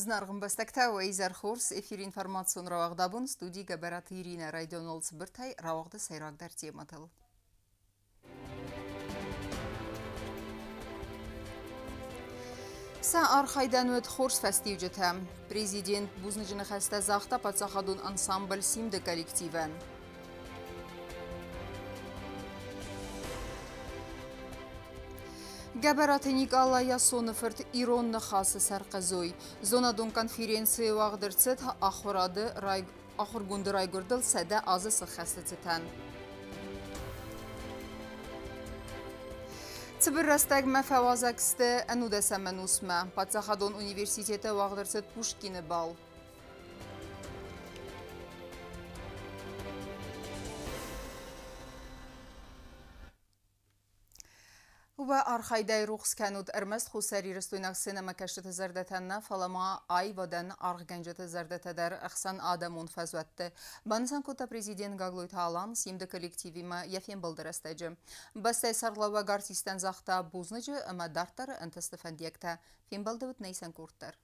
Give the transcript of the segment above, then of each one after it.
Знаргын бастакта Уэйзар Хорс эфир информацион равагдабын студии габарат Ирина Райдонолц біртай равагды сайрагдар тематыл. Са архайдан өт Хорс фестивжетем. Президент бузныжыны хаста захта пацахадун ансамбль симді коллективен. Габараты Николай Ясоноферт Иронны хасы сарқазой. Зонадун конференции вағдырцет ахыргунды райгурдыл сәді азы сықхастыцетен. Цыбыррастаг мәфәвазаксты әнудәсәмән усма. Патсахадон университеті вағдырцет Пушкины бал. و архайдай рухс кануд эрмест хусари рестойнак синема кашты зардатанна фалама ай вадан аргганжаты зардатадар ахсан адамун фазватты. Бансан кота президент Гаглой Талан симде коллективима яфен балдырастайжы. Бастай сарлава гартистан захта бузныжы ама дартар антастыфандиекта. Фен балдывыт нейсан курттар.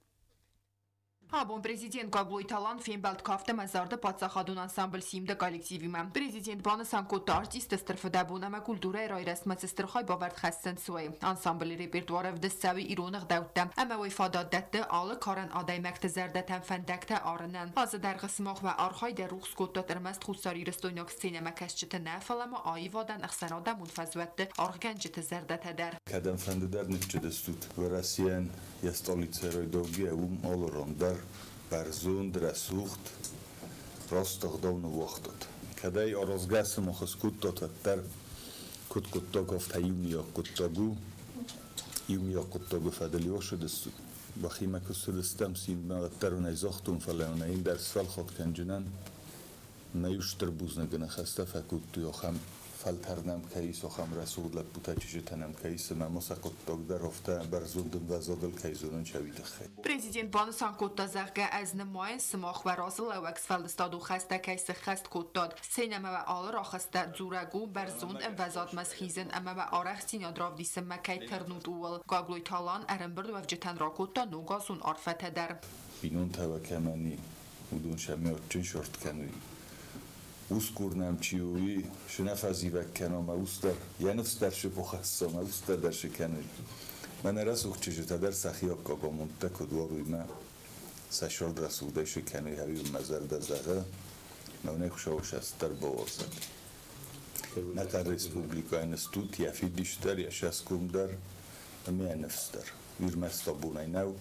Абон президент Гаглой Талан фенбалт кафта мазарда пацахадун ансамбль симде коллективима. Президент баны санкота артист стырфадабунама культура рай ресмат стырхай бавард хастен суай. Ансамбль репертуара в десави иронық даутта. Ама вай фададдатты алы каран адай мактазарда тенфендекта арынан. Аза در قسماق و архай در روخ سکوتات ارمست خودساری رستویناک سینما کشچت نفلما آیوادن اخسنادا منفذوت آرگنجت زردت در. کدام فنددار نتچه دستود و راسیان یستالیت رایدوگی all around برزوند رسوخت راست اقدام وقتت کدای آرزگاس مخسکوت دادتر کت کتا گفت یومیا کتاگو فدلیو شده است بخی مکسلستم سیم مقدر و نیزاختون فلان این در سال خود کنجنن نیوشتر بوز نگنه خسته فکوت تو خم فلترنم کیس و خم رسول لبوتا چیزتنم کیس ممسکت دکتر رفته برزوندم و زادل کیزونن شویده خیلی. Президент баны санкотта зағға әзіні майын сымақ ва разыл әуәкс фәлдістаду хаста кайсы хаст коттад. Сенема ва алыр ахаста дзурагу барзунд әмвазат мазхизен әмә ва арах синядраv дисім мәкәй тырнуд уыл. Гаглой Талан әрімбірд вәвжетен ракотта нугазун арфәтәдər. Binun təvəkəməni udun şəmi ötçün şort kənüy. Uskurnam çiyoyi şunafazی vəkənama ustar. Yəni ustar şu poxassama ustar der şəkənüy. من رسوخ چیزی در سخیاب کاغا منطق کدوار روی من سشال رسوده شکنی هایی و مزر دزاره نونه خوشاوش است در بوازد نکر ریسپوبلیکا این استود یفی دیشتر یا شسکوم در امی نفس در ویر مستابونه نو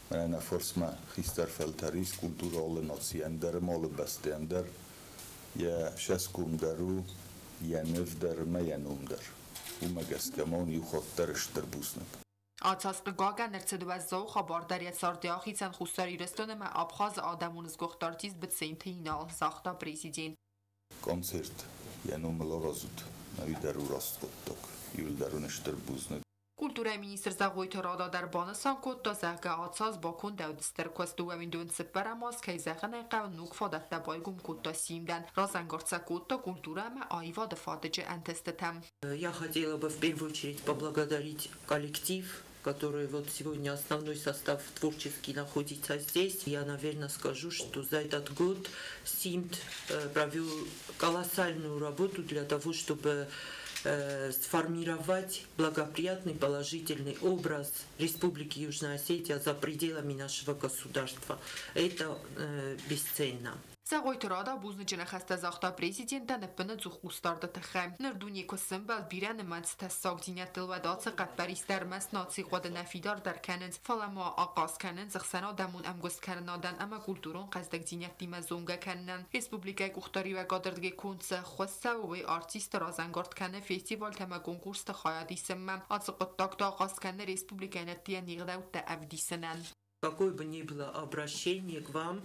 من این فرس ما خیستر فلتریس کلتور آل ناسی اندر مال بسته اندر یا شسکوم درو یا نف در ما یا نوم در و مگست کمان یو خود درشتر بوسند Ացածկը գագան ներցեդուազով խաբարդարիա սարտիախիցան խուստարի ռեստոնը մա աբխազ ադամունыз գողտարտից բծեին թինալ զախտա պրեզիդին. Կոնցերտ յանում լորազուտ նավիդարու ռաստոտոք յուլդարու նշտր բուզնը Կուլտուրայի մինիստրը զաղոյթը ռադադար բանը սանկոտտա զաղգա ացած բակուն դավդստր կոստու ավինդուն սպարամաս կայզաղն այղավ նուկ ֆադատտա բայգում կոտտա սիմդան ռազանգարցա կոտտա կультура մա այվա դфадыджы антестетам. Я хотела бы в первую очередь поблагодарить коллектив, который вот сегодня основной состав творческий находится здесь. Я, наверное, скажу, что за этот год СИМД провел колоссальную работу для того, чтобы сформировать благоприятный положительный образ Республики Южная Осетия за пределами нашего государства. Это бесценно. Զաղոյթը ռադա բուզնջնը խաստա զաղտա պրեզիդենտը նպնը ձուխ ուստարդը թխեմ։ Նրդուն եկոսն բալ բիրանը մած թասակ դինյատլվադացը կատպարիստար մաս նացի ղոդը նավիդար դար կանենց ֆալամա աղաս կանենց զղսանա դամուն ամգոս կարնադան ամա կուլտուրոն қаздակ դինյատի մազոնգա կաննան։ Ռեսպուբլիկայ կուղտարի վա գադրդգե կոնցը խոսսա ուվի արտիստ ռազանգարդ կանը ֆեստիվալ թեմա կոնկուրս թխայադիսմը ածղտակ դա աղաս կանը ռեսպուբլիկայնը տիան իղդաուտ ավդիսնան։ Какое бы ни было обращение к вам,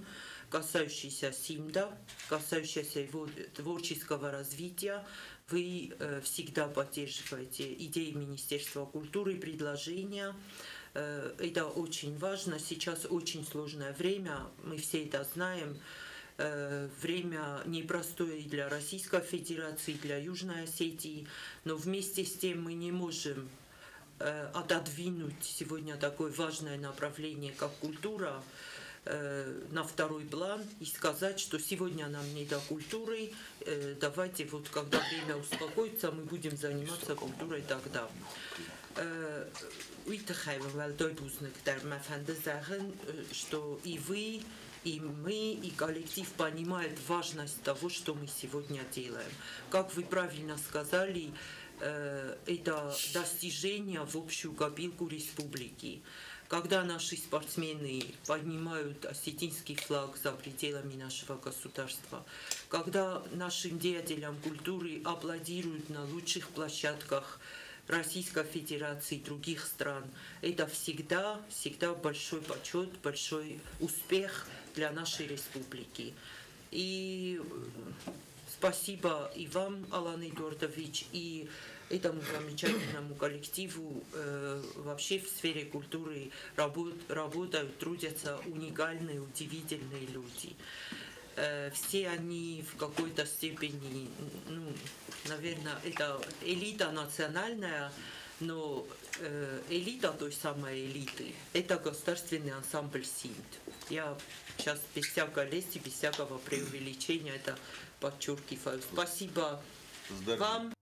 касающееся СИМДа, касающееся его творческого развития, вы всегда поддерживаете идеи Министерства культуры, предложения. Это очень важно. Сейчас очень сложное время, мы все это знаем. Время непростое и для Российской Федерации, и для Южной Осетии, но вместе с тем мы не можем отодвинуть сегодня такое важное направление, как культура, на второй план и сказать, что сегодня нам не до культуры, давайте вот когда время успокоится, мы будем заниматься культурой тогда. Что и вы, и мы, и коллектив понимают важность того, что мы сегодня делаем. Как вы правильно сказали, это достижение в общую копилку республики. Когда наши спортсмены поднимают осетинский флаг за пределами нашего государства, когда нашим деятелям культуры аплодируют на лучших площадках Российской Федерации и других стран, это всегда большой почет, большой успех для нашей республики. И спасибо и вам, Алан Эдуардович, и этому замечательному коллективу. Вообще в сфере культуры работают, трудятся уникальные, удивительные люди. Все они в какой-то степени, наверное, это элита национальная, но элита той самой элиты – это государственный ансамбль СИНТ. Я сейчас без всякой лести, без всякого преувеличения это подчеркиваю. Спасибо вам.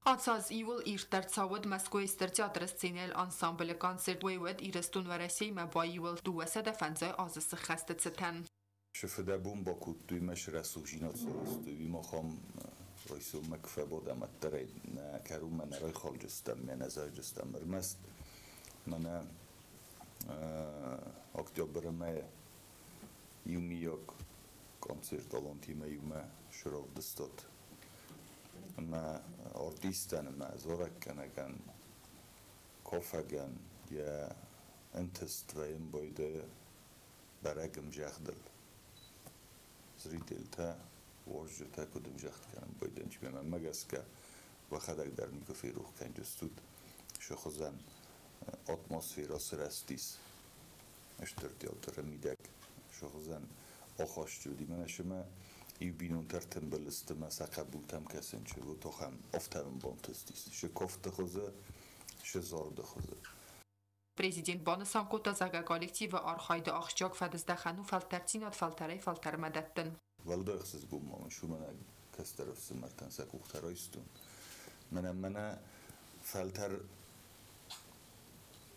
Անցած իուլ իր դարձավդ Մոսկվայի ստերտեատրը սցենել անսամբլը կոնցերտ վեյվդ իրստուն վարասեի մաբայիուլ դուասա դեֆանզայ ազысы խաստեցտան. Շփդաբում բակուտուի մեջ ռասուժինոցստուի մոխամ ռոյսու մկֆե բոդամ տրեյ կարում մներայ խոլջստամ մենազայջստամ մրմաստ մնա օկտոբրը մե յումիոկ կոնցերտ ոլոնտիմը յումա շրով դստոտ ما أرديستان ما زوركنا كان كوفاجان يا انتست وين بويده براجم جاخدل زريدلتا ورجتا كدم جاخد كان بويده انش بما مجاسكا وخدك در نيكو في روح كان جستود شو خزان اتمosfera سرستيس اشترتي التر ميدك شو خزان اخاش جودي من شما يبينون ترتم بالستما سقبول تم كسن شو توخم افتم بونتستيس شو كفت خوزه شو زارد خوزه Prezident Banısan Kotazaga kollektivi Arxayda Axçak Fədizdaxanu Faltertinat Faltaray Faltarmadəttin. والداخسز بوم من شو منا كسترف سمرتن سكوخ ترايستون منا فلتر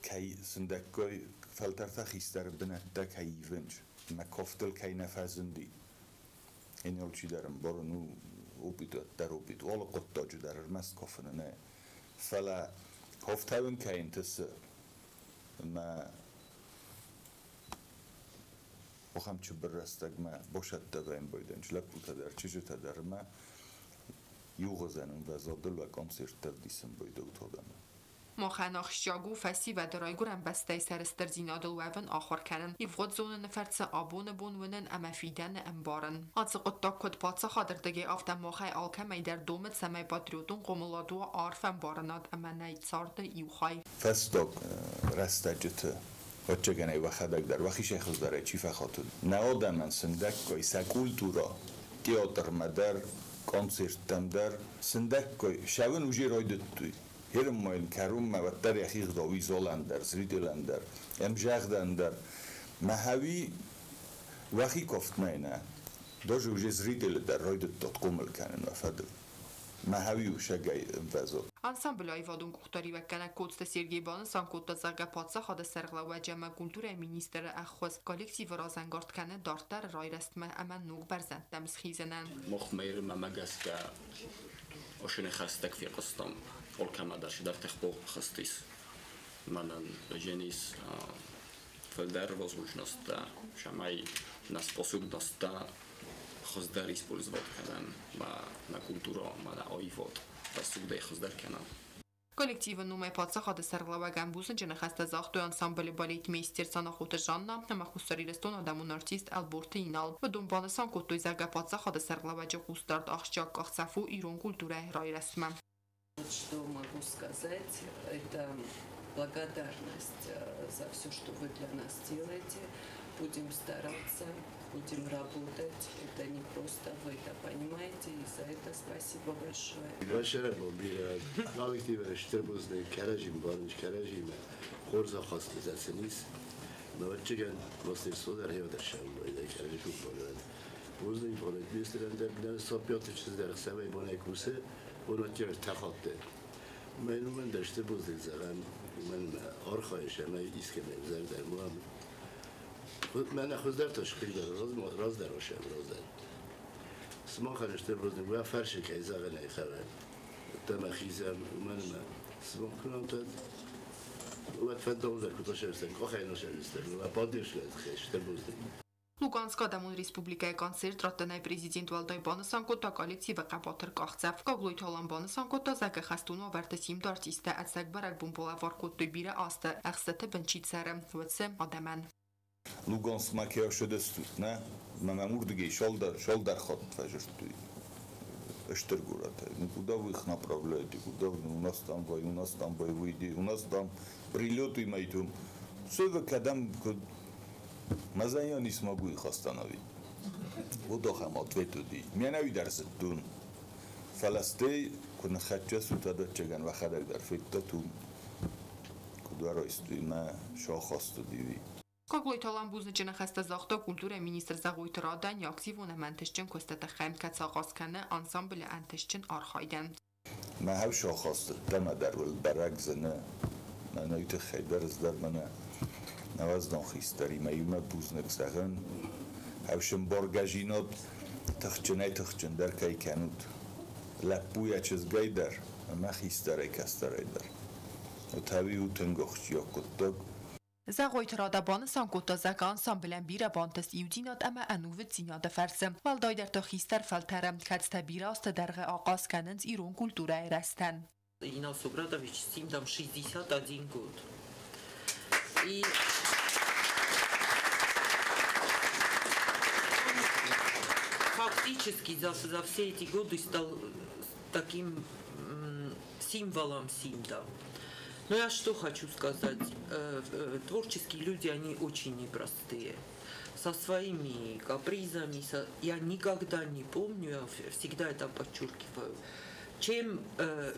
كي سندكوي فلتر تخيستر بنتك هيفنج ما كفتل كي نفزندي این یالچی دارم بارنو اوبیت در اوبیت ولی قطعی در المس کافن نه فلا هفتاون که اینتس ما بخم چه برستگ ما باشد دایم بایدن چلک بود در چیزی تدار ما یوغزنم و زادل و کنسرت دیسم بایده اتادم مخن آخشجاگو فسی و درایگورم بسته سرستر زینادل وون آخر کنن ایفغد زونن فرس آبون بونونن اما فیدن امبارن آتس قطا کد پاتسا خادردگی آفتن مخای آلکمی در دومت سمی پاتریوتون قمولادو آرف امبارنات اما نیتسارد ایوخای فستاک رستجت وچگنی و خدک در وخی شیخوز داره چی فخاتون نه من سندک کوی سکولتورا تیاتر مدر کنسرتم در سندک کوی شون وجی رایدت توی هرم ماین کارم ما وتر یخیق داوی زالندر زریدلندر امجاغدندر مهوی وخی کفت ماینه داج وجه زریدل در راید تقومل کنن و فدل مهوی و شگای انفزاد Անսամբլայի վադուն կուղտարի վեկանակ կոծտը Սերգեյ Բանսան կոտազագա պացա խադը սերղլա ու աջամա կուլտուրայի մինիստրը ախոս կոլեկտիվ ռազանգորդ կանը դարտար ռայրաստմը աման նուղ բարձանտ դամս խիզանան مخمير ما مجاسكا وشني خاستك في قسطم والكما دارش دار تخبو خستيس منن جنيس فالدار возможность شماي на способность خزدار использовать كلام на культуру на ойвот посуда خزدار كلام Կոլեկտիվը նում է պացա խադը սերղլավագան բուսն ճնխաստա զաղտու անսամբլի բալեիտ մեյստեր սանախոտը ժաննա նմախուսարի ռեստոն ադամուն արտիստ ալբորտը ինալ վդում բանասան կոտոյ զագա պացա խադը սերղլավաջը խուստարդ աղջակ կաղցաֆու իրոն կուլտուրա հրայրասմա. Что могу сказать, это благодарность за все, что вы для нас делаете. Будем стараться, будем работать. Это не просто вы это понимаете, и за это спасибо большое. Большое коллектив Штербузный Каражим, Барныч Каражим, Хорза Хостизацинист, Наводчикан после суда ревдершем, да каже шуболад. Возле полет бистрендер сопьотич здерсавай бонайкусе, онотер тахатте. من داشته بودید زدم من آرخایشم من ایسکم زردم من خود در تشکیل راز دراشم راز در سما خرشته بودیم و فرش که زغ نخوام تم خیزم من سما کنم تا و تفضل در کتاش هستم که خیلی نشستم و بعدش خشته بودیم Լուգանսկ Ադամուն Ռեսպուբլիկայի կանցեր տրատնայ պրեզիդենտ Վալդոյ բանսանկոտա կոլեկտիվը կապատր կաղցավ կողլույթ հոլան բանսանկոտա զակը խաստունո վարտեսիմ դարտիստը ացակ բարակ բումբոլավար կոտոյ բիրը աստը ախսատը բնչիցարը վծը Ադաման Լուգանսկ մակեա շդստուտ նա մամուրդգի շոլդար խոտ վաժրտուй Эштергурата. Куда вы их направляете? Куда у нас там боевые действия, у нас там прилеты майдум. Все вы когда Маза я не смогу их остановить. Вот охам ответу ди. Меня не видарс тун. Фаластей, куда хочу сюда чеган вахадак дар фиктатум. Куда росту има шахасту диви. Կողլույթ հոլան բուզնջնը խստը զաղտո կուլտուրա մինիստր զաղույթ ռադան ակտիվ ունեմենտեշչն կոստատը խայմ կացաղասկանը անսամբլը անտեշչն արխայդեն ما هاو شاخصت دم در ول برگ زنه نایت خیدر از در منه نوازدان خیستری میومه بوزنک سخن هاوشم بارگجینات تخچن در کی کنود لپوی چیز گای در اما خیستره کستره در و تاوی او تنگخچی ها کتاک Զաղույթ ռադաբանը սանկոտազակ անսամբլեն բիրա բանտս իուդինատ əmə ənuvı ծինյաdə fərsi. Valdayder toxistər fəltərəm, kəctə bira astı dərğə aqas kənınc İran kultura erəstən. Инал Собрадович, с ним там 61 год. И фактически за все эти годы стал таким символом Симда. Но я что хочу сказать, творческие люди, они очень непростые, со своими капризами, я никогда не помню, я всегда это подчеркиваю, чем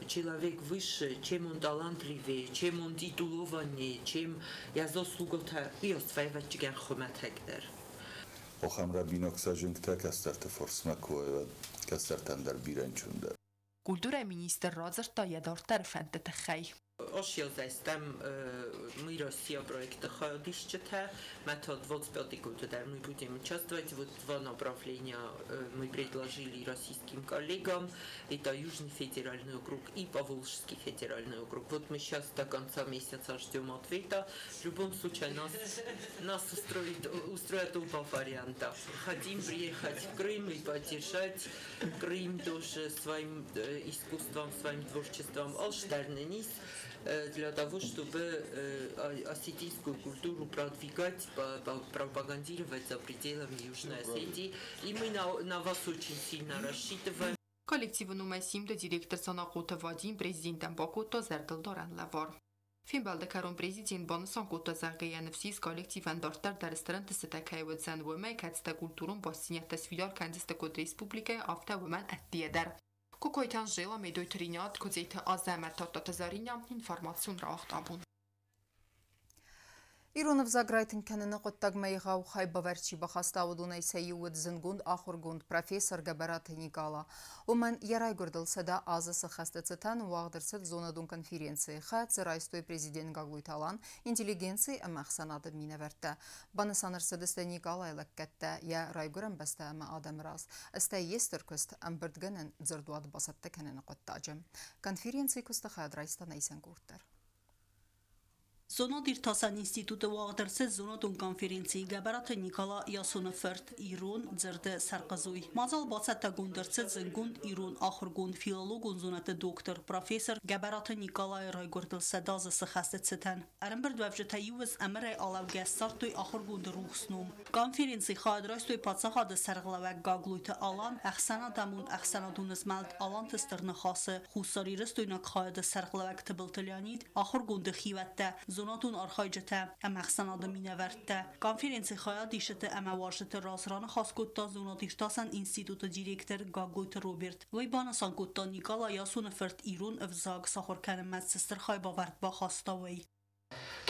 человек выше, чем он талантливее, чем он титулованнее, чем я заслугота, я своевать чиган хоматэгдер. Охамра биноксажинкта кастарта форсмакуэ кастартан дар биранчунда. Կուլտուրա մինիստր Ռոզերտա յադորտար ֆենտը խայ. Ошьёзэстам мы Россия проекта ходищета, метод 25 года, мы будем участвовать. Вот два направления мы предложили российским коллегам. Это Южный федеральный округ и Поволжский федеральный округ. Вот мы сейчас до конца месяца ждем ответа. В любом случае нас устроят оба варианта. Хотим приехать в Крым и поддержать Крым тоже своим искусством, своим творчеством. Алштерненис для того, чтобы осетинскую культуру продвигать, пропагандировать за пределами Южной Осетии. И мы на вас очень сильно рассчитываем. Կոլեկտիվը նումեսիմդը դիրեկտոր սանախոտը վադին պրեզիդենտան բակոտո զերդլ դորան լավոր. Ֆինբալդակարոն պրեզիդենտ բանսան կոտո զարգայանվսիս կոլեկտիվան դորտար դարստրան տսետակայվոտ զանվոմայ կացտա կուլտուրուն բոսինյատես վիդար կանդիստը կոտ ռեսպուբլիկայ ավտա ոման ատտիեդար. Կոկոյթան ժելա մեդոյ թրինյատ կոծեյթը ազամեր տոտոտազարինյա ինվարմացուն ռաղտաբուն. Իրանով զագրայթն կեննը qıttaq մայղավ խայբավերչի բախաստավուդուն այսայի ուդ զնգունդ ախորգունդ պրոֆեսոր գաբարաթ նիկալա ուման երայ գորդել սեդա ազысы խաստեցտան ուաղդրսել զոնադուն կոնֆերենցիի խաց ռայստոյ պրեզիդենտ գագլույթալան ինտելիգենցի ամախսանադը մինավերտը բանսանր սեդստե նիկալա ելակկետտə ya ռայգուրən bəstə əmə adam raz əstə yestərköst əmbirtgənən ձրդուad բասատտə կեննը qıttacım konferensiyi կստը խայդ ռայստան այսən գուրտər Zonod İrtasan İnstitutu Uağdırsı Zonodun konferensiyi Gabaratı Nikala Yasunufert İrun Zırdı Sarqazuy. Mazal Basata Gundırsı Zıngund İrun Ahırgun Filologun Zonatı Doktor Profesör Gabaratı Nikala Raygurdıl Sedazısı Xastıtsıtan. Arınbird vəvcətə yuvuz əmərə alav gəssartoy Ahırgundu ruhsnum. Konferensiyi xadrastoy patsaxadı sərğlavək qagluytu alan əxsana damun əxsanadunuz məld alan tыстırını xası xusariristoynak xaydı sərğlavək tıbıltılyanid Ahırgundu xivətdə Zonatun arxaycətə əməxsanadı minəvərddə. Konferensi xaya dişətə əməvaşətə razranı xaskotda Zonat İrtasan İnstitutu direktor Gagloyta Robert. Vəybana sankotda Nikala Yasunufert İrun övzaq saxorkənin mətsistır xaybavərdba xastavəy.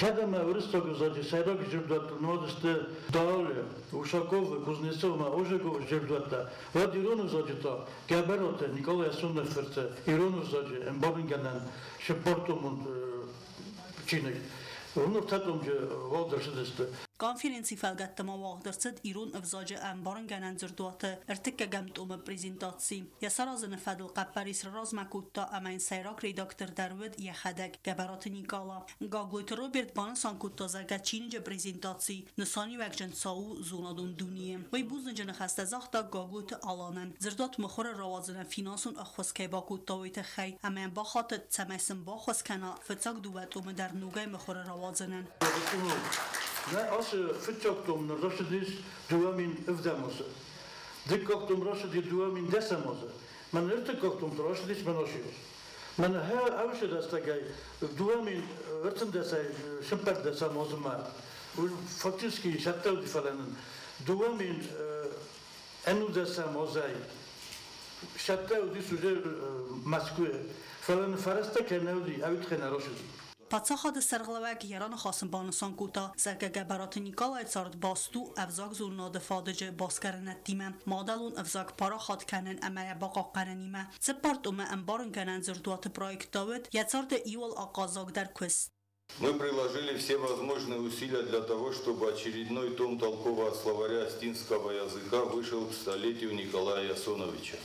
Чадама Уристога зади сайрак жирдат нодсте даале Ушаков Кузнецова Ожегов жирдата Владиронов задита Габароте Николай Соннеферте Иронов зади Эмборинганан Шепортумунд Чинек Ունով թատում ջը ողդրշդստը Konferensi felgettem a Wagdarcet İrun övzacı embarın genen zırduatı ertikke gemtome prezentacji. Yasarazını fedil qaparis razmakutta emein sayrak redaktör Dervid yexedek geberatı Nikala. Gagloyt Robert Banasan kutta zerga çinice prezentacji nısani vekcen savu zonadun duniye. Vay buznıcı nexeste zaxta gagloyt alanen. Zırduat mıxora ravazına finansun axwaskayba kutta vayte xey. Emein baxatı tsemeysin baxwaskana fıtsak duvet ume der nugay mıxora ravazının. Ne asıl fıçaktım Raşidis duamin evdemosu. Dikkaktım Raşidi duamin desemosu. Men ertikaktım Raşidis ben aşıyoruz. Men her avşe destekay duamin ertin desey şimper desemosu ma. Faktiski şattavdi falanın duamin enu desemozay. Şattavdi sujer Moskva falan farasta kenevdi avit khana Raşidi. Patsahad serglavek yaran xasım banasan kuta zerga geberatı Nikolay Tsard bastu evzak zurnada fadece baskaranet dime madalun evzak para xat kenen emaya baqa qananime separt ume embarın kenen zirduatı proyekt davet yatsarda iwal aqazak der quest. Мы приложили все возможные усилия для того, чтобы очередной том толкового словаря астинского языка вышел к столетию Николая Ясоновича.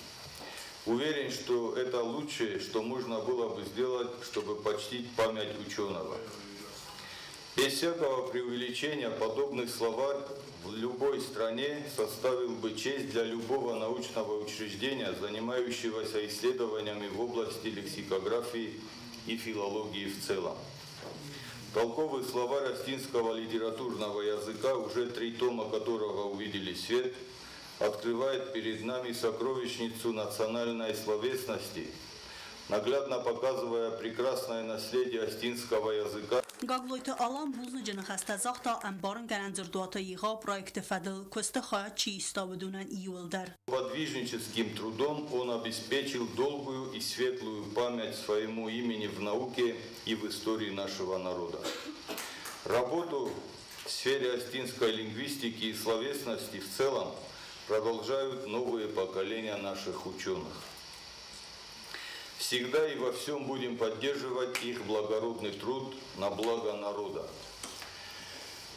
Уверен, что это лучшее, что можно было бы сделать, чтобы почтить память ученого. Без всякого преувеличения подобный словарь в любой стране составил бы честь для любого научного учреждения, занимающегося исследованиями в области лексикографии и филологии в целом. Толковый словарь астинского литературного языка, уже 3 тома которого увидели свет, открывает перед нами сокровищницу национальной словесности, наглядно показывая прекрасное наследие астинского языка. Gagloyta alan buznıcı nexeste zaxta embarın genen zirduatı yiğa proyekti fedil kuste xaya çi istavidunen iwilder. Подвижническим трудом он обеспечил долгую и светлую память своему имени в науке и в истории нашего народа. Работу в сфере астинской лингвистики и словесности в целом продолжают новые поколения наших ученых. Всегда и во всем будем поддерживать их благородный труд на благо народа.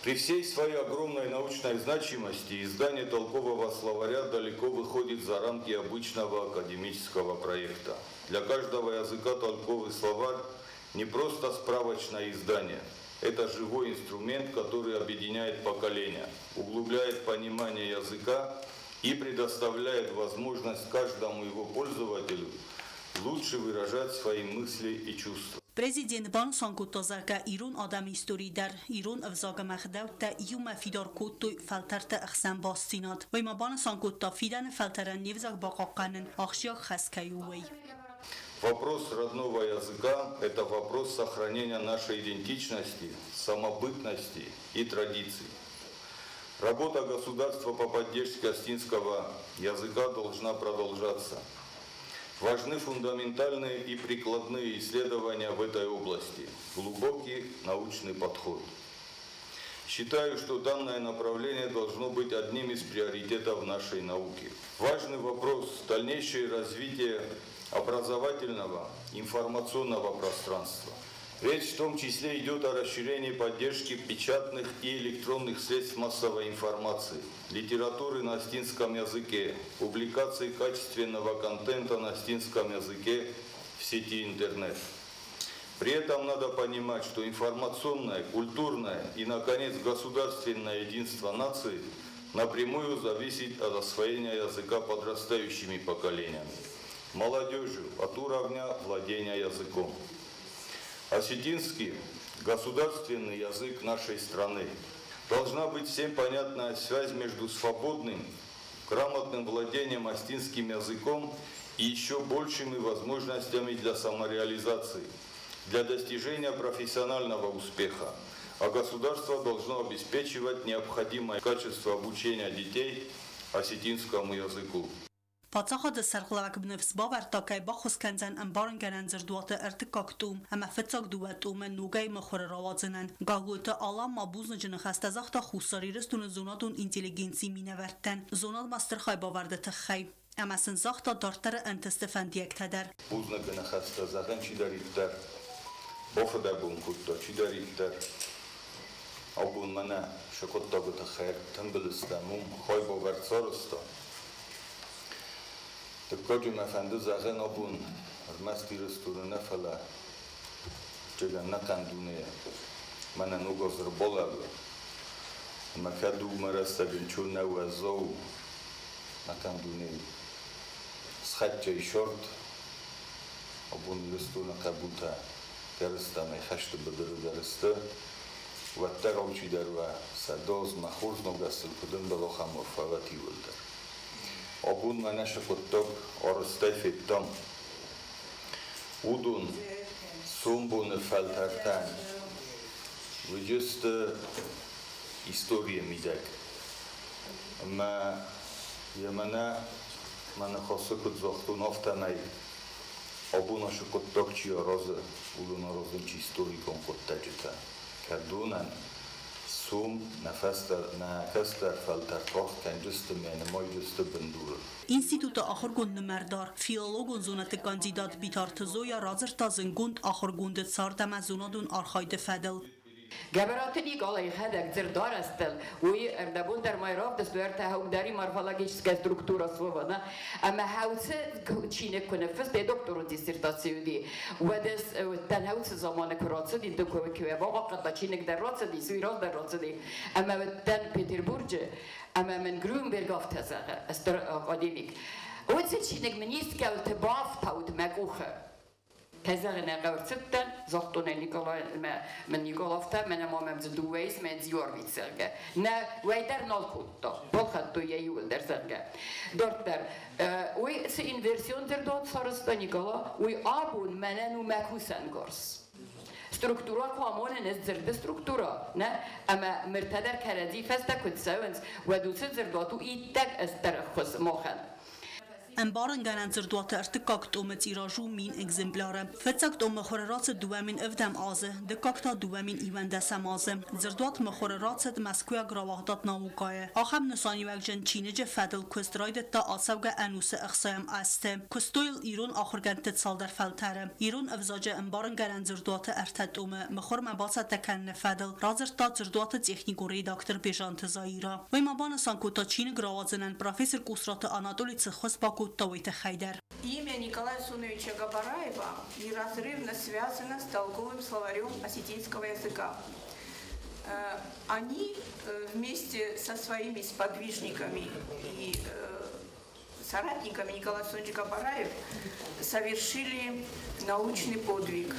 При всей своей огромной научной значимости издание толкового словаря далеко выходит за рамки обычного академического проекта. Для каждого языка толковый словарь не просто справочное издание. Это живой инструмент, который объединяет поколения, углубляет понимание языка и предоставляет возможность каждому его пользователю лучше выражать свои мысли и чувства. Prezident Banasan kutta zerga İrun adam histori der İrun evzaga mexdevte yume fidar kuttu felterte axsen bastinat. Vayma Banasan kutta fidan felteren nevzak baqaqanen axşiyak xeskayuwey. Вопрос родного языка – это вопрос сохранения нашей идентичности, самобытности и традиций. Работа государства по поддержке астинского языка должна продолжаться. Важны фундаментальные и прикладные исследования в этой области, глубокий научный подход. Считаю, что данное направление должно быть одним из приоритетов нашей науки. Важный вопрос – дальнейшее развитие образовательного, информационного пространства. Речь в том числе идет о расширении поддержки печатных и электронных средств массовой информации, литературы на астинском языке, публикации качественного контента на астинском языке в сети интернет. При этом надо понимать, что информационное, культурное и, наконец, государственное единство нации напрямую зависит от освоения языка подрастающими поколениями, молодежью от уровня владения языком. Осетинский – государственный язык нашей страны. Должна быть всем понятная связь между свободным, грамотным владением астинским языком и еще большими возможностями для самореализации, для достижения профессионального успеха. А государство должно обеспечивать необходимое качество обучения детей осетинскому языку. Պատախադը սարխլավակ բնվս բավարտակայ բախոս կենձան ամբարն գանան զրդուատը արտկակտում, ամա ֆծակ դուվատում են նուգայ մխորը ռավացնան։ Գաղույտը ալամ մաբուզնը ջնխաստազախտա խուսարիրստունը զոնատուն ինտելիգենցի մինավարտան, զոնալ մաստրխայ բավարդը թխայ։ Ամասն զախտա դարտարը ընտստեֆան դիեկտադար։ Բուզնը գնխաստազախեն չի դարիքտար, բոխը դաբուն կուտտո չի դարիքտար, աբուն մնա շկոտտագը թխայր թմբլստամում, խոյ բովարցորստո։ Դկոջում əfəndi zəğən obun, məhz dirəstürünə fələ cəgənə qəndunəyə, mənə nugozır boləli, məkədu mərəstəgin çün nəvəzəu, məkəndunəyi, sxətcəy şort, obun dirəstürünə qəbultə gəristəməy xəşdi bədırı gəristə, və təqavçi dərvə sədoz məxurz nogəsil küdün bəloxam orfavəti vəldər. Obun mənə şıqıttıq, orıstay fittam. Udun, sumbunu fəltərtən. Vücüstü istoriya midək. Amma yemənə mənə xosu kudzoxtun oftanay. Obun şıqıttıq ki orozı, ulun orozun ki istorikon kuttacıta. Kərdunan. Ինստիտուտը ախորգոն նմերդար, ֆիոլոգոն զոնատը կանդիդատ բիթարթ զոյա ռազրտա զնգունդ ախորգոնդը ծարտամա զոնադուն արխայդը ֆադել։ Գաբրատինի գալայի խեդակ ձեր դարաստել, ուի էրդաբուն դերմայրով դստուեր թե հաուգդարի մարվալագիչսկա ստրուկտուրա սվովանա, ամա հաուցը չինը կունեվս դե դոկտորու դիսերտացիուդի, ուեդես տան հաուցը զամանը կրացը դի դուկովը քյուե բաղա կտա չինեք դարացը դի, սույրոզ դարացը դի, ամա տան Պետերբուրգը, ամա մեն գրումբերգ ավթազաղը, աստր ակադեմիկ, ուեցը չինեք մնիստ կալ թե բավ թաուդ մեկուխը, Tezərin əqəvçətdən Zoxtonə Nikolovda mənə məmcə duvəyiz mən Ziyorvitsərgə. Nə vəydər nol kutto. Bolxattu yeyi vəldərzərgə. Dörtlər. Uy sı inversiyondur dot sarısta Nikola. Uy abun mənə nu məkusən qors. Struktura kamonen ez zirde struktura. Ne? Ama mırtadar kərədi fəstə kütsəvəns və dusı zirdotu ittek ez tərəxüz moxən. Ամբարն գանան զրդուատը արտկակտոմը ծիրաժու մին էգզեմպլարը, վեցակտոմը խորերացը դուվամին ըվդամ ազը, դկակտա դուվամին իվանդասամ ազը, զրդուատ մխորերացը դմասկույա գրավաղդատ նավուկայը, ախամ նսանիվակ ժն չինեջը ֆադլ քստրայդը տա ասավգա անուսը ըխսայամ աստը, քստոյլ իրուն ախորգանտը ծալդար ֆալտարը, իրուն ըվզաջը ամբարն գանան զրդուատը արտատոմը, մխոր մաբացա տականնը ֆադլ, ռազրտա զրդուատը տեխնիկու ռեդակտոր բեժանթը զայիրա, վայմաբանը սանկոտա չինը գրավածնան պրոֆեսոր Կուսրատը Անատոլի Цехոս Имя Николая Суновича Габараева неразрывно связано с толковым словарем осетинского языка. Они вместе со своими сподвижниками и соратниками Николая Суновича Габараев совершили научный подвиг,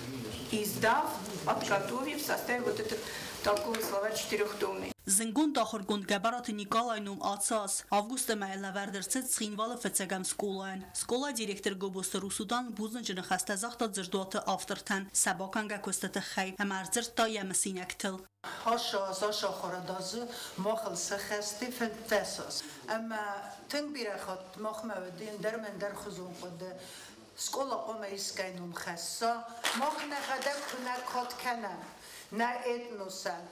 издав, подготовив, составив вот этот толковый словарь четырехтомный. Զնգուն տախորգունդ գաբարատը Նիկոլայնում ացած, ավգուստը մայլավարդրցեց սխինվալը ֆեցագամ սկոլան։ Սկոլա դիրեկտոր գոբոստը Ռուսուդան բուզնը ջնխաստազախտա ձրդուատը ավտրթան, սաբականգա կոստը խայ, համարձրտա յամսինակտլ։ Հաշա խորադազը մոխլ սխեստի ֆենտեսոս, ամա թնգ բիրախոտ մոխմավդին դերմեն դեր խուզուն կոդը, սկոլա կոմը իսկայնում խեսա, մոխնը խադակ կունակ խոտ կենան, նա էտնուսան,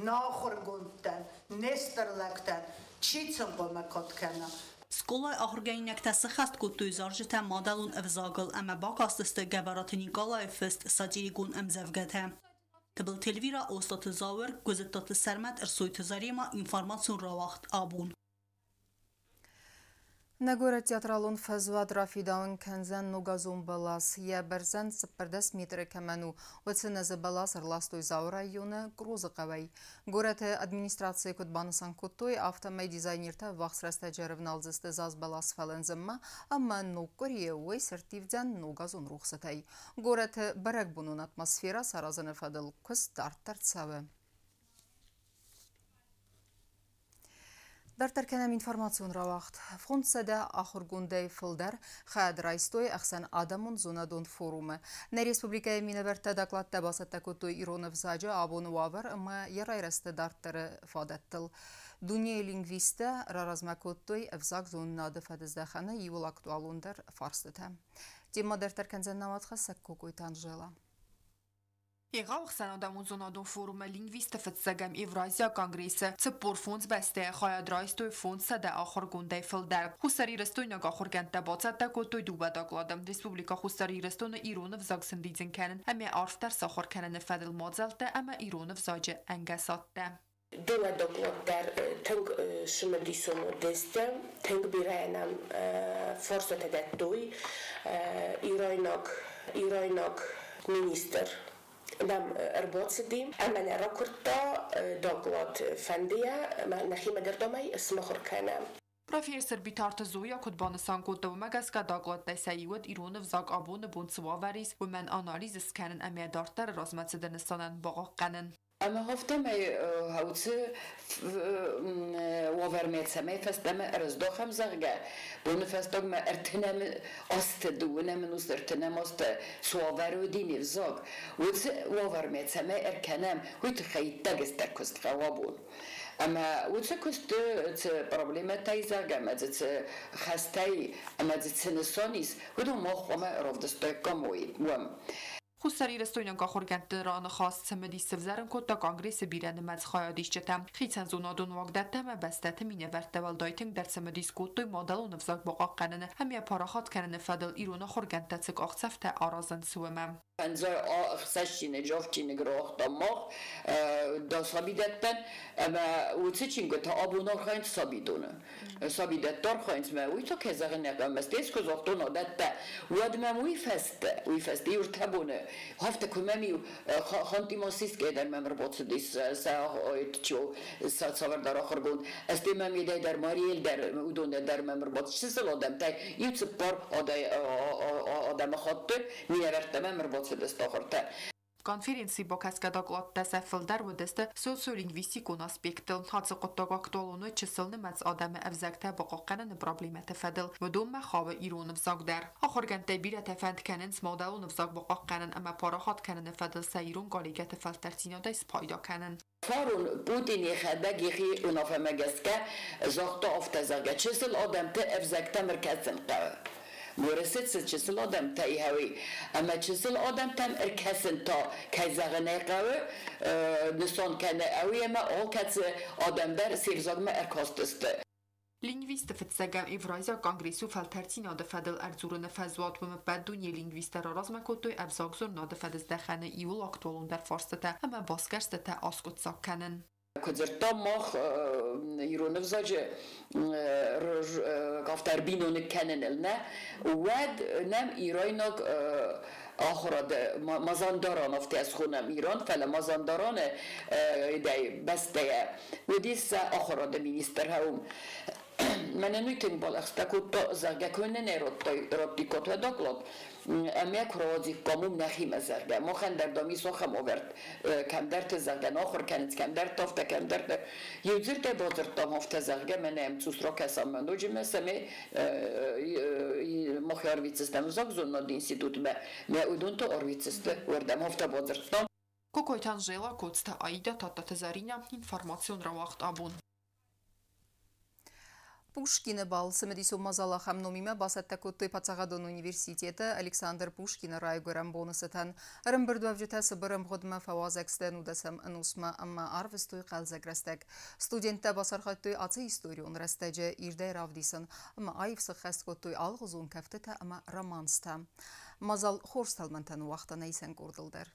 Նախորգունդան, նեստրլակտան, չի ծնկոմը կոտքանա։ Սկոլայ ախորգայինակտա սխաստ կուտույ զարժիթա մադալուն əvzagıl əmə bakastıstă gəbaratı Nikolay fest satirigun əmzəvgətə. Tıbıl telvira ostatı zavır, gözəttatı sərmət ərsoytı zarima informasyon ravaxt abun. Нагора театралун фазвад рафидаун канзан нугазун балас я берзан спердес метр каману оцена за балас рластой зау района Крузаковой. Город администрации Кутбансан Кутой автомей дизайнерта вахсраста джервналзысты заз балас фаленземма, амма нукорие уэй сертивдзан нугазун рухсатай. Город баракбунун атмосфера саразаны фадыл кустар тарцавы. در ترکنم اینفرماسیون را وقت فرانسه آخرگونده فلدر خد رایستوی احسن آدمون زندون فروم نه ریسپوبلیکای مینورت دکلات تباست تکوتوی ایران فزاجه آبون واور اما یه رایست دارتر فادتل دنیای لینگویسته رازمکوتوی افزاک زون نادف دزدخانه یول اکتوالون در فارسته تیم در ترکنزن نواد خسک کوکوی تانجلا Եղավ սանադամուն զոնադուն ֆորումը լինգվիստը ֆծգամ Եվրազիա կոնգրեսը ծպոր ֆոնց բաստե խայադրայստոյ ֆոնցը դա ախորգունդե ֆլդար խուսարի ռստոյնա գախորգանտա բացատա կոտոյ դուբադակլադամ ռեսպուբլիկա խուսարի ռստոնը Իրոնը վզակսնդիձեն կանն ամե արֆտար սախոր կանն ֆադել մոզալտա ամա Իրոնը վզաջը անգասատտա Դոկտոր թնգ շմդիսոն դեստը թնգ բիրանամ ֆորսոտ դատոյ Իրոյնակ մինիստր Нам работаем, а мы ракурта доклад фандия, мы нахим дердомай смахоркана. Профессор Битарта Зоя Кутбанасан Котова Магаска доклад Тайсаиуд Иронов заг абоны бунцваварис, و من анализ сканен амиадартар размацеденстанан багакканен. أما هفتم هاوتس وفرميتسمي فستم أرزدوخم زغجا بون فستوق ما ارتنم أستدونا من وسط ارتنم أست سوافرو ديني زغ وتس وفرميتسمي اركنم ويتخيل تجست كست خوابون أما وتس كست بروبليم تايزغا ما تس خستاي أما تس نسونيس ودو مخ وما رفضستوكم ويم خسری رستوینان گاخورگند ران خاص سمدی سفزرن کتا کانگریس بیرن مز خیادیش جتم خیتن زونادون وقدتم بستت مینه ورتوال دایتنگ در سمدی سکوتوی مادل و نفزاک باقا قننه همیا پاراخات کننه فدل ایرون خورگند تسک آخصفت آرازن سومم Panzer A-16 جافتین گروه دماغ دا سابیدتن اما وچین گفت آبونار خواهند سابیدت دار خواهند ما وی تو که زغن نگم است دیس که زختون عادت واد ما وی فست یورتبونه هفته کممی خانتی ماسیس که در من رباط دیس ساعت چو ساور در آخر گون است من میده در ماریل در ودون در من رباط چه سال آدم تای یوت بار آدم خاطر میارد من رباط Конференции Бокаскадоклад Тасафилдар Водеста социолингвистикун аспектил хацыqottog актуалуну чисылны мац адамы авзакта бокакканын проблематы фадил Водумма хавы Иронов загдар Ахорганта бира тафандканын смодалунов заг бокакканын ама парахат канын фадил Сайрун галигаты фалтартинода спайда канын فارون بودینی خداگی خی اونافه مگسکه زخت آفتزاگه چسل آدمته افزکته مرکزن قوه مورست چسل آدم تایی هوی اما چسل آدم تام ارکسن تا کیزاغنه قوه نسان کنه اوی اما آل کس آدم در سیرزاگم ارکاستسته Лингвисты фэтсагам Евразия конгрессу фалтартина да фадал арзурна фазват вэм бадуни лингвистара размакотой абзагзор нада фадыздахана иул актуалун дар фарстата ама басгарстата аскутсак канын. Кодзерта мах Иронов заже гафтар бинон канен элне вад нам Иройнок آخراد مازندران افتی از خونم ایران فعلا مازندران ایده بسته و دیس آخراد مینیستر هم من نمیتونم بالغسته کتا زرگه کنه نرابطی کتا داکلاد اما کرازی کاموم نخیم زرگه ما خندر دامی ساخم آورد کم درت زرگه ناخر کنید کم درت تافته کم درت یوزر ده بازر تام هفته زرگه من امتوس را کسام من دوجه مسمه مخیار ویتسستم زاگ زون інститут me udunto orviceste върдам hafta bozertam. Kokojtan žela kocta Aida Tata Zarina информацион равахт абун. Пушкин бал сымедису мазалахам номиме басаттакуттой Пацагадон университеті Александр Пушкин райгорам бонусытан. Рымбірдуавжетесі бірім ғодма фавазекстен удасам анусма амма арвестой қалзаграстек. Студентті басархаттой ацы историон растеже ирдей равдисын, амма айфсы қастқоттой алғызун кәфтіті амма романста. Мазал хорсталмантан уақтан айсан көрділдір.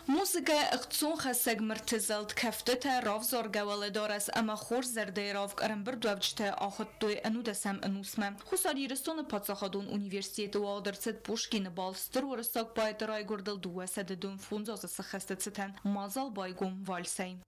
موسیقی اقتصون خستگ مرتزلد کفته تا راف زارگواله دارست اما خور زرده راف کرم بردوابجته آخد توی انو دسم انوسمه خساری رستون پاتساخادون اونیورسیت و آدرست پوشکین بالستر و رستاک باید رای گردل دوه سددون فونزاز سخسته ستن مازال بایگون والسیم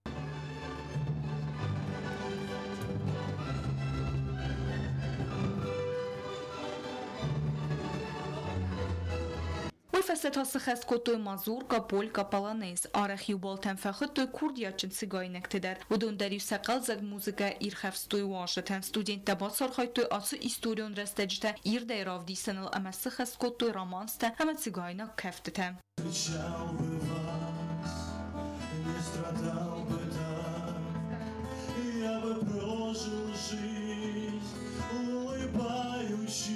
фесет хасахас котой мазурка, полька, полонез. Арах юбалтен фахтой курдиачин цыгайнектедер. Удон дарью сакал заг музыка ирхевстой вашетен. Студент табасар хайтой ацу историон растеджте ирдей равдисенел амасахас котой романсте ама цыгайна кефтете. Не страдал бы так, я бы прожил жизнь, улыбающись.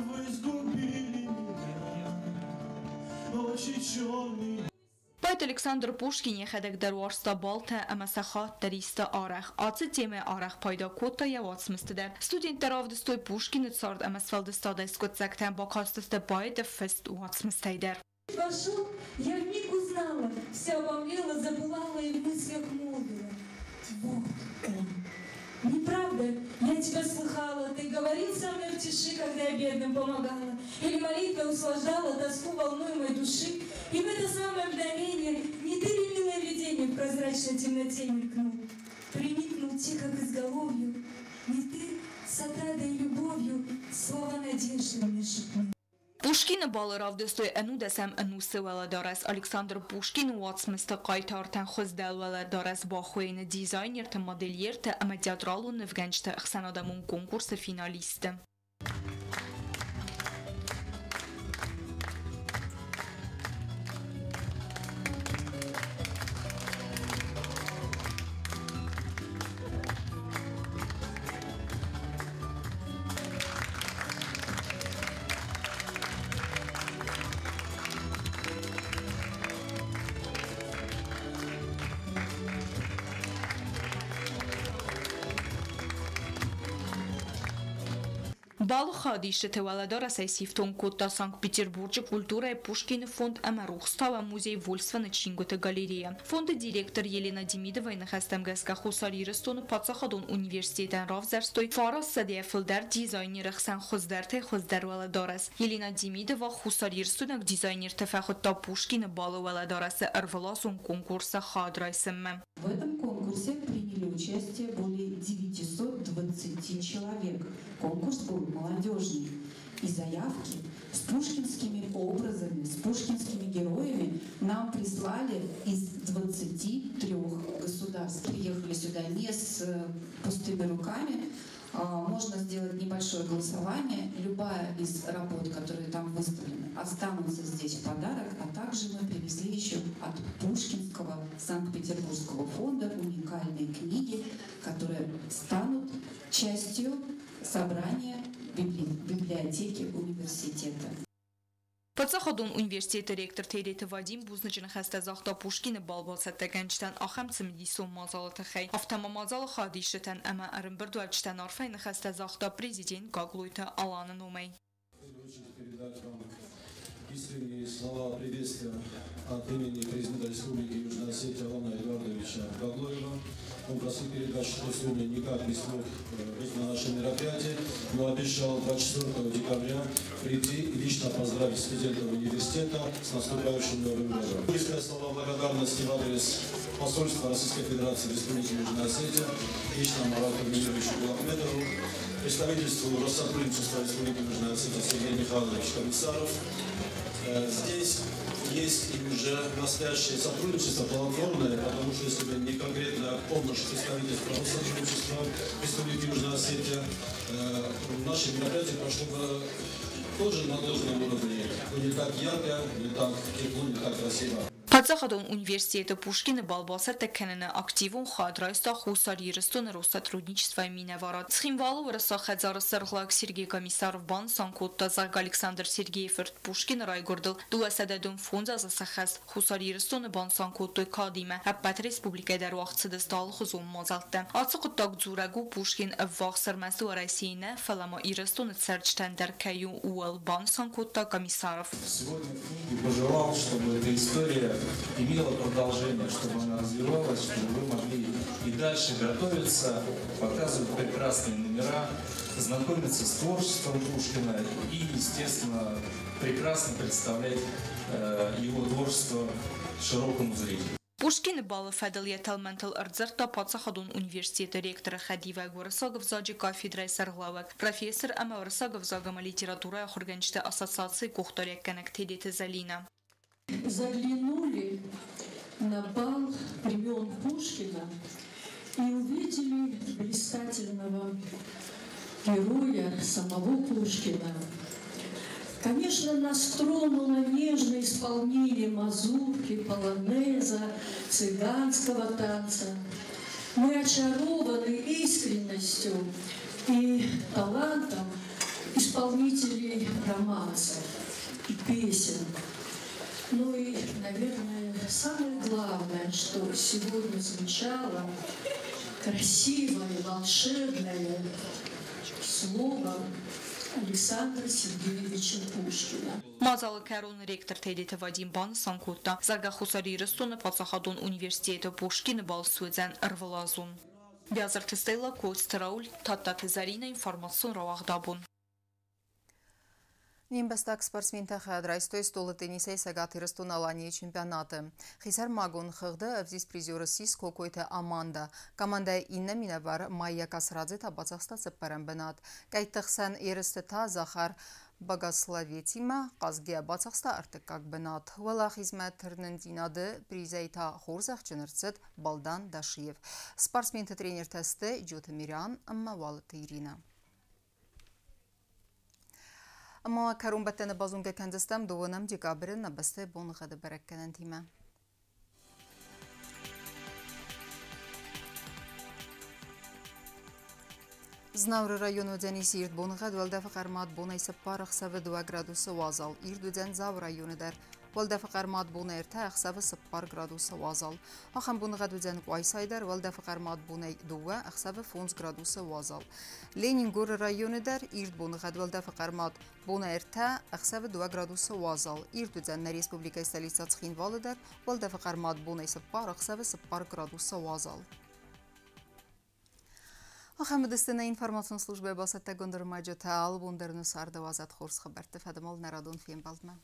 Вы сгубили меня, очень черный. Поэт Александр Пушкин ехедек дар варста балта амасаха тариста арах. Ацы теме арах пайда кота явацмыстыдар. Студент таравдыстой Пушкин цард амасфалдыстада скотзактен бакастысты поэт фест уацмыстайдар. Вошел, я вмиг узнала, вся обомлела, забывала и в мыслях молвила. Водка. Неправда, я тебя слыхала, ты говорил со мной в тиши, когда я бедным помогала, или молитвой услаждала тоску волнуемой души, и в это самое мгновение не ты ли милое видение в прозрачной темноте мелькнул, приникнул тихо к изголовью, не ты с отрадой и любовью слова надежды мне шепнул. Пушкин балы равдыстой эну десем эну сывала дарас. Александр Пушкин уацмысты кайтартен хоздалвала дарас бахуэйны дизайнерты, модельерты, ама театралу невгенчты ахсанадамун конкурсы финалисты. Балхадиште теваладора сайсифтон котта Санкт-Петербурге культура и Пушкин фонд Амарухстава музей Вольсвана Чингота галерея. Фонда директор Елена Демидова и нахастамгаска хусариристон пацахадон университетен равзарстой фарас садефилдар дизайнер хсан хоздарте хоздарваладорас. Елена Демидова хусариристонак дизайнер тефахотта Пушкин баловаладораса арваласон конкурса хадрайсэмэ. В этом конкурсе приняли участие более 920 человек. Конкурс был молодежный. И заявки с пушкинскими образами, с пушкинскими героями нам прислали из 23 государств. Приехали сюда не с пустыми руками. Можно сделать небольшое голосование. Любая из работ, которые там выставлены, останутся здесь в подарок. А также мы привезли еще от Пушкинского Санкт-Петербургского фонда уникальные книги, которые станут частью собрания библиотеки университета. Пацахадон университета ректор Тереты Вадим Бузнычын хастазахта Пушкин балбалсатта генчтен ахам цимдису мазалата хай. Автама мазал хадишетен ама арымбырду ачтен арфайны хастазахта президент Гаглуйта Алана Номей. Искренние слова приветствия от имени президента Республики Южная Осетия Алана Эдуардовича Гаглоева. Он просил передать, что сегодня никак не смог быть на нашем мероприятии, но обещал 24 декабря прийти и лично поздравить студентов университета с наступающим Новым годом. Искренние слова благодарности в адрес посольства Российской Федерации Республики Южная Осетия, лично Марату Гумилевичу Булахмедову, представительству Россотрудничества Республики Южная Осетия Сергей Михайлович Комиссаров. Здесь есть и уже настоящее сотрудничество платформное, потому что если бы не конкретная помощь представительства Россотрудничества Республики Южная Осетия, наше мероприятие прошло бы тоже на должном уровне, но не так ярко, не так тепло, не так красиво. Пацахадон университета Пушкина балбасата кенена активун хадрайста хусариристон Россотрудничества Минаварат. Схимвалу Росахадзар Сарглак Сергей Комиссаров Бан Санкотта Заг Александр Сергеев Пушкин Райгордл Дуасададун фонда засахаз хусариристон Бан Санкоттой Кадима Аппат Республика дар вахтсадыстал хузум мазалта. Ацыqıttaq Дзурагу Пушкин аввах сармасу Российна фалама иристон церчтен дар Каю Уэл Бан Санкотта Комиссаров. Сегодня в книге пожелал, чтобы эта история имела продолжение, чтобы она развивалась, чтобы вы могли и дальше готовиться, показывать прекрасные номера, знакомиться с творчеством Пушкина и, естественно, прекрасно представлять его творчество широкому зрителю. Пушкин балы фадил еталментал ырдзырта Пацахадун университеты ректора Хадива Гурасагов заджи кафедрай сарглавак. Профессор Ама Гурасагов загама литература хурганчты ассоциации кухторек коннектедиты Залина. Заглянули на бал времен Пушкина и увидели блистательного героя самого Пушкина. Конечно, нас тронуло нежное исполнение мазурки, полонеза, цыганского танца. Мы очарованы искренностью и талантом исполнителей романсов и песен. Ну и, наверное, самое главное, что сегодня звучало красивое, волшебное слово Александра Сергеевича Пушкина. Мазалы Карун ректор Тедите Вадим Бан Санкута Зарга Хусари Рыстуны Пацахадун университета Пушкин бал Суэдзен Ирвалазун. Бязар Тестейла Коц Тарауль Татта Тезарина информацион Равахдабун. Нимбастак спортсмента хадрайстой столы теннисей сагаты растун алании чемпионаты. Хисар Магун хыгды авзис призеры Сиско койта Аманда. Команда инна минабар Майя Касрадзе табацахста цеппарен Кайтахсан эресте та Захар Багаславетима казгия бацахста артык как бенат. Вала хизмет тернендинады призейта хорзах чынырцет Балдан Дашиев. Спортсмента тренер тесте Джота Мирян амма валыты Ирина. Ama karun bettene bazunga kendistem doğanam dikabirin nabeste bon gade berekkenen time. Знавры району дзен исирт бонғад валдафы қармат бонай саппар ақсавы 2 градусы вазал. Ирду дзен зав району дар валдафы қармат бонай ирта ақсавы саппар градусы вазал. Ахам бонғад дзен қуайсайдар валдафы қармат бонай 2 ақсавы 10 градусы вазал. Ленингор району дар ирд бонғад валдафы қармат бонай ирта ақсавы 2 градусы вазал. Ирду дзен на республика столица Цхинвалы дар валдафы қармат бонай саппар ақсавы саппар градусы вазал. Ахамедистина информационная служба басатта гондырмаджа таал бундерну сарда вазат хорс хабарты фадамал нарадун фем балдма.